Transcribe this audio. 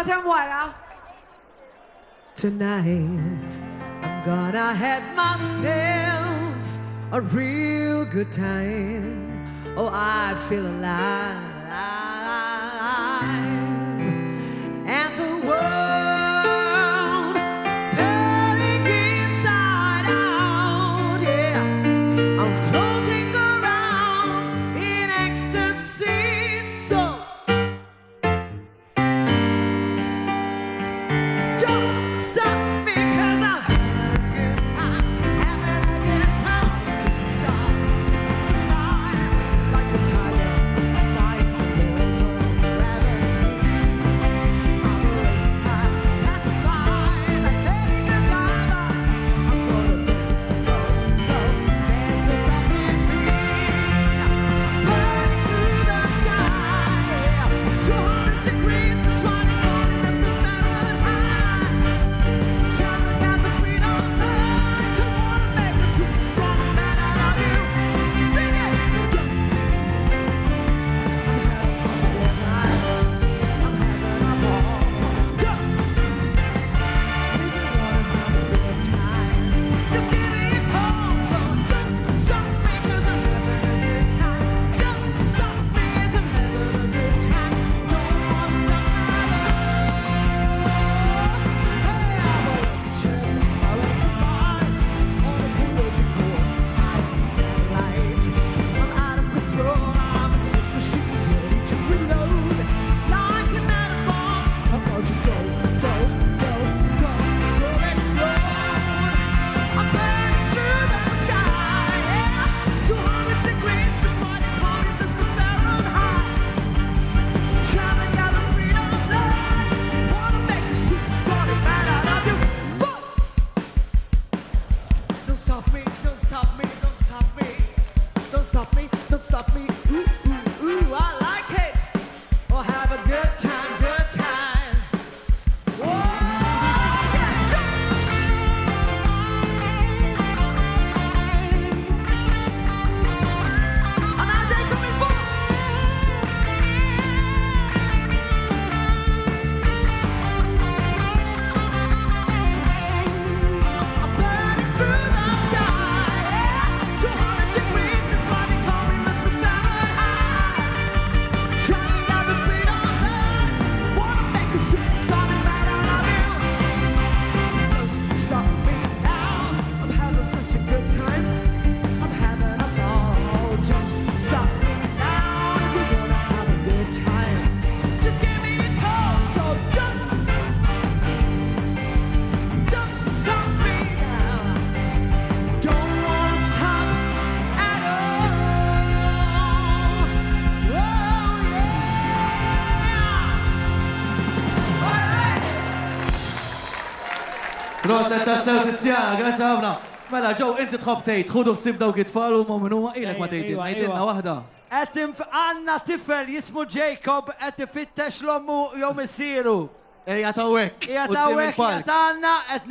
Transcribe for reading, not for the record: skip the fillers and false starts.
Għatem wara. Tonight, I'm gonna have myself a real good time. Oh, I feel alive. And the world turning inside out, yeah. I'm floating around in ecstasy, so don't stop because I'm having a good time, having a good time. Superstar in the sky, like a tiger, flying on wheels of gravity. I'm a racing car, passing by, like letting the time out. I'm gonna go, go, there's no stopping me. Burning through the sky, yeah. 200 degrees, that's why they call me Mr. Fahrenheit. Traveling at the speed of light, to wanna make a superstar man out of you. Sing it! I'm having such a good time. I'm having a ball. If you wanna have a good time, just give me a call. So don't stop me 'cause I'm having a good time. Don't stop me 'cause I'm having a good time. Don't wanna stop my love. Hey, I'm a rocket ship, I went to Mars on a collision course. I'm a satellite. I'm out of control. I'm a sex machine ready to reload. Like an atom bomb, I'm going to go, go, go, go, go explode. I'm burning through the sky, yeah. 200 degrees, that's why they call me Mr. Fahrenheit. Traveling at the speed of light, wanna make a supersonic man out of you. Whoa! Don't stop me, don't stop me, don't stop me. Don't stop me, don't stop me. Ooh, ooh, ooh, I like it. Oh, have a good time, good time. Whoa, yeah, jump! And now they coming for. I'm burning through the sky, yeah. 200 degrees, that's why they call me Mr. Fahrenheit. Traveling at the speed of light, wanna make a supersonic man out of you. Don't stop me now, I'm having such a good time. I'm having a ball. Don't stop me now, if you wanna have a good time. Just give me a call, so don't stop me now. Don't wanna stop at all. Oh yeah. All right. Proset ta' sew grazie ħafna. Mela ġew inti tħobb tgħid, ħudu ħsieb dawk it-tfal u ma' minnu ilek ma tgħidilna, ngħidilna waħda. Għanna tifel jismu Jacob qed ifittex l-ommu jew missieru. Ejja tawwek. Ija tawek, ija tanna, qed